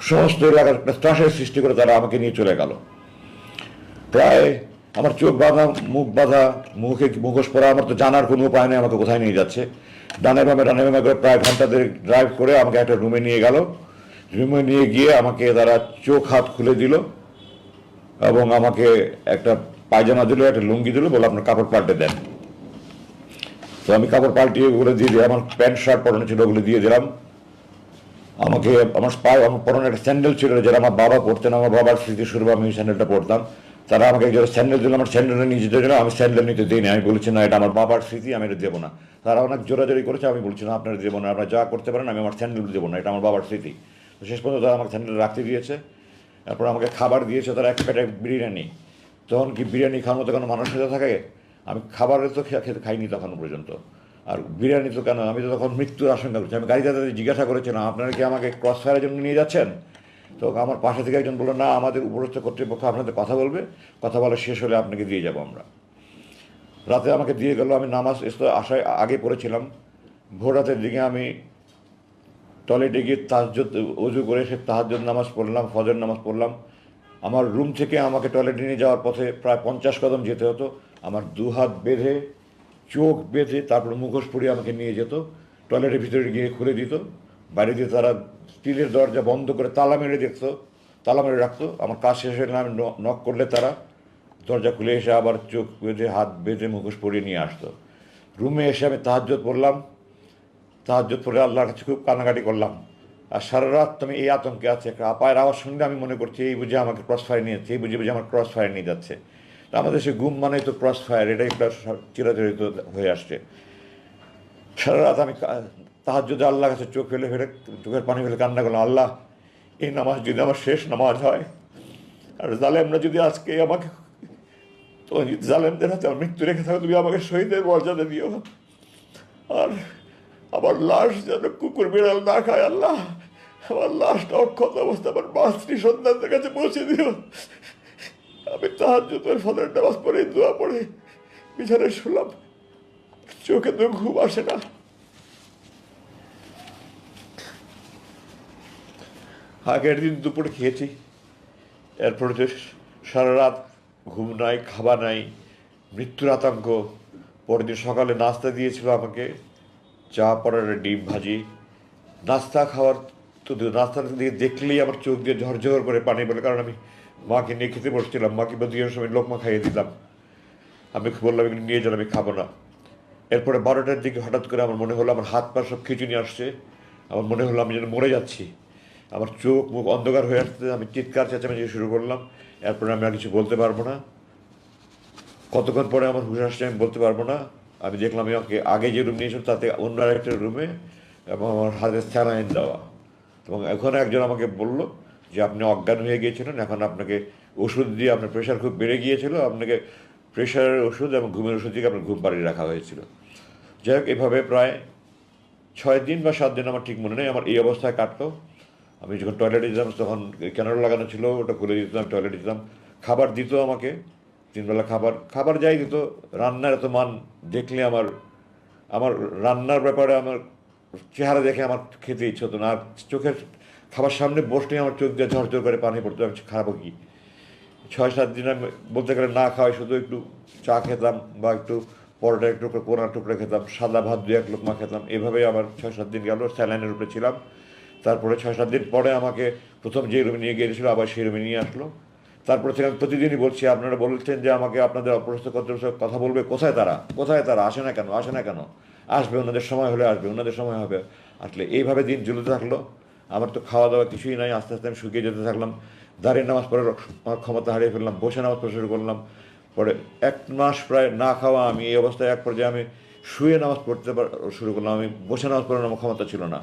সমস্ত এলাকার একটা ত্রাসের সৃষ্টি করে তারা আমাকে নিয়ে চলে গেল। প্রায় আমার চোখ বাঁধা, মুখ বাঁধা, মুখোশ পরা, আমার তো জানার কোনো উপায় নেই আমাকে কোথায় নিয়ে যাচ্ছে। ডানে বামে করে প্রায় ঘন্টা দেড়েক ড্রাইভ করে আমাকে একটা রুমে নিয়ে গেল। রুমে নিয়ে গিয়ে আমাকে তারা চোখ হাত খুলে দিল এবং আমাকে একটা পায়জামা দিল, একটা লুঙ্গি দিল, বলে আপনার কাপড় পাল্টে দেন। তো আমি কাপড় পাল্টিয়ে ওগুলো দিয়ে দিই, আমার প্যান্ট শার্ট পরানো ছিল ওগুলো দিয়ে দিলাম। আমাকে আমার পায়ে আমার পরনে একটা স্যান্ডেল ছিল যেটা আমার বাবা পরতেন, আমার বাবার স্মৃতিস্বরূপ আমি স্যান্ডেলটা পরতাম। তারা আমাকে একটা স্যান্ডেল দিল, আমার স্যান্ডেলটা নিয়ে যেতে দিল, আমি স্যান্ডেল নিতে দিইনি। আমি বলেছি না, এটা আমার বাবার স্মৃতি, আমি এটা দেবো না। তারা অনেক জোরাজোরি করেছে, আমি বলছি না আপনারা দেবো না, আপনারা যা করতে পারেন, আমি আমার স্যান্ডেল দেবো না, এটা আমার বাবার স্মৃতি। তো শেষ পর্যন্ত তারা আমাকে স্যান্ডেল রাখতে দিয়েছে। তারপর আমাকে খাবার দিয়েছে তারা, এক প্যাকেট বিরিয়ানি। তখন কি বিরিয়ানি খাওয়ার মতো কোনো মানুষ সাথে থাকে? আমি খাবারের তো খেতে খাইনি তখন পর্যন্ত। আর বিরিয়ানি তো কেন, আমি তো তখন মৃত্যুর আশঙ্কা করছি। আমি গাড়িতে তাদের জিজ্ঞাসা করেছিলাম আপনারা কি আমাকে ক্রস ফায়ারের জন্য নিয়ে যাচ্ছেন? তো আমার পাশে থেকে একজন বললো না, আমাদের উপরস্থ কর্তৃপক্ষ আপনাদের কথা বলবে, কথা বলা শেষ হলে আপনাকে দিয়ে যাবো আমরা। রাতে আমাকে দিয়ে গেল, আমি নামাজ আসায় আগে পড়েছিলাম। ভোর রাতের দিকে আমি টয়লেটে গিয়ে তাহাজ্জুদ অজু করে সে তাহাজ্জুদ নামাজ পড়লাম, ফজর নামাজ পড়লাম। আমার রুম থেকে আমাকে টয়লেটে নিয়ে যাওয়ার পথে প্রায় 50 কদম যেতে হতো। আমার দু হাত বেঁধে, চোখ বেঁধে, তারপর মুখোশ পরিয়ে আমাকে নিয়ে যেত। টয়লেটের ভিতরে গিয়ে খুলে দিত, বাইরে দিয়ে তারা স্টিলের দরজা বন্ধ করে তালা মেরে দেখতো, তালা মেরে রাখতো। আমার কাজ শেষ হলে আমি নক করলে তারা দরজা খুলে এসে আবার চোখ বেঁধে, হাত বেঁধে, মুখোশ পরিয়ে নিয়ে আসতো। রুমে এসে আমি তাহাজ্জুদ পড়লাম। তাহাজ্জুদ পড়ে আল্লাহর কাছে খুব কান্নাকাটি করলাম। আর সারা রাত আমি এই আতঙ্কে আছে, একটা আপায়ের আওয়াজ শুনলে আমি মনে করছি এই বুঝে আমাকে ক্রস ফায়ার নিয়ে যাচ্ছে, এই বুঝে বুঝে আমার ক্রস ফায়ার নিয়ে যাচ্ছে। তা আমাদের সে গুম মানেই তো ক্রস ফায়ার, এটাই একটা চিরাচরিত হয়ে আসছে। সারা রাত আমি তাহাজ্জুদে আল্লাহর কাছে চোখ ফেলে ফেলে, চোখের পানি ফেলে কান্না করলাম, আল্লাহ এই নামাজ যদি আমার শেষ নামাজ হয়, আর জালেমরা যদি আজকে আমাকে, তো জালেমদের হাতে আমার মৃত্যু রেখে থাকো, তুমি আমাকে শহীদের মর্যাদা দিও। আর আমার লাশ যেন কুকুর বিড়াল না খায় আল্লাহ। আমার লাশটা অক্ষত অবস্থা আমার মাতৃ সন্তানদের কাছে পৌঁছে দিও। আমি তাহাজ্জুদের ফজরের নামাজ পড়ে, দোয়া পড়ে বিছানায় শুলাম, চোখে তো ঘুম আসে না। আগের দিন দুপুরে খেয়েছি, এরপরে তো সারা রাত ঘুম নাই, খাবার নাই, মৃত্যুর আতঙ্ক। পরের দিন সকালে নাস্তা দিয়েছিল আমাকে, চা, পরোটা, ডিম ভাজি। নাস্তা খাওয়ার তো নাস্তাটা দিয়ে দেখলেই আমার চোখ দিয়ে ঝরঝর করে পানি বলে, কারণ আমি মাকে নিয়ে খেতে বসছিলাম, মাকে বা দুইয়ের সময় লোকমা খাইয়ে দিলাম। আমি বললাম এগুলো নিয়ে যান, আমি খাবো না। এরপরে 12টার দিকে হঠাৎ করে আমার মনে হলো আমার হাত পা সব খিঁচুনি আসছে। আমার মনে হলো আমি যেন মরে যাচ্ছি। আমার চোখ মুখ অন্ধকার হয়ে আসতে, আমি চিৎকার চেঁচামেচি শুরু করলাম। এরপরে আমি আর কিছু বলতে পারবো না। কতক্ষণ পরে আমার হুশ আসছে আমি বলতে পারবো না। আমি দেখলাম আমাকে আগে যে রুম নিয়েছিল তাতে অন্য আরেকটা রুমে, এবং আমার হাতে স্যালাইন দেওয়া। এবং এখন একজন আমাকে বলল যে আপনি অজ্ঞান হয়ে গিয়েছিলেন, এখন আপনাকে ওষুধ দিয়ে, আপনার প্রেশার খুব বেড়ে গিয়েছিল, আপনাকে প্রেশারের ওষুধ এবং ঘুমের ওষুধ দিয়ে আপনার ঘুম পাড়িয়ে রাখা হয়েছিল। যাই হোক, এভাবে প্রায় 6 দিন বা 7 দিন, আমার ঠিক মনে নেই, আমার এই অবস্থায় কাটলো। আমি যখন টয়লেটে যেতাম তখন ক্যানারো লাগানো ছিল, ওটা খুলে দিতাম, টয়লেটে যেতাম। খাবার দিত আমাকে, 3 বেলা খাবার, খাবার যাই দিত, রান্নার এত মান দেখলে আমার আমার রান্নার ব্যাপারে আমার চেহারা দেখে আমার খেতে ইচ্ছে হতো না। আর চোখের খাবার সামনে বসলে আমার চোখ দিয়ে ঝরঝর করে পানি পড়তো, আমি খারাপও কি। 6-7 দিন আমি বলতে গেলে না খাওয়াই, শুধু একটু চা খেতাম বা একটু পরোটা, একটু পোনা টুকরা খেতাম, সাদা ভাত 2-1 লোকমা খেতাম। এভাবেই আমার 6-7 দিন গেল, স্যালাইনের উপরে ছিলাম। তারপরে 6-7 দিন পরে আমাকে প্রথম যে রুমে নিয়ে গিয়েছিল আবার সেই রুমে নিয়ে আসলো। তারপরে থেকে আমি প্রতিদিনই বলছি, আপনারা বলছেন যে আমাকে আপনাদের অপরস্থ কর্তৃপক্ষ কথা বলবে, কোথায় তারা, কোথায় তারা, আসে না কেন, আসে না কেন? আসবে, ওনাদের সময় হলে আসবে, ওনাদের সময় হবে। আসলে এইভাবে দিন চলতে থাকলো। আমার তো খাওয়া দাওয়া কিছুই নাই, আস্তে আস্তে আমি শুকিয়ে যেতে থাকলাম। দাঁড়িয়ে নামাজ পড়ে আমার ক্ষমতা হারিয়ে ফেললাম, বসে নামাজ পড়া শুরু করলাম। পরে 1 মাস প্রায় না খাওয়া আমি, এই অবস্থায় এক পর্যায়ে আমি শুয়ে নামাজ পড়তে শুরু করলাম। আমি বসে নামাজ পড়ার আমার ক্ষমতা ছিল না।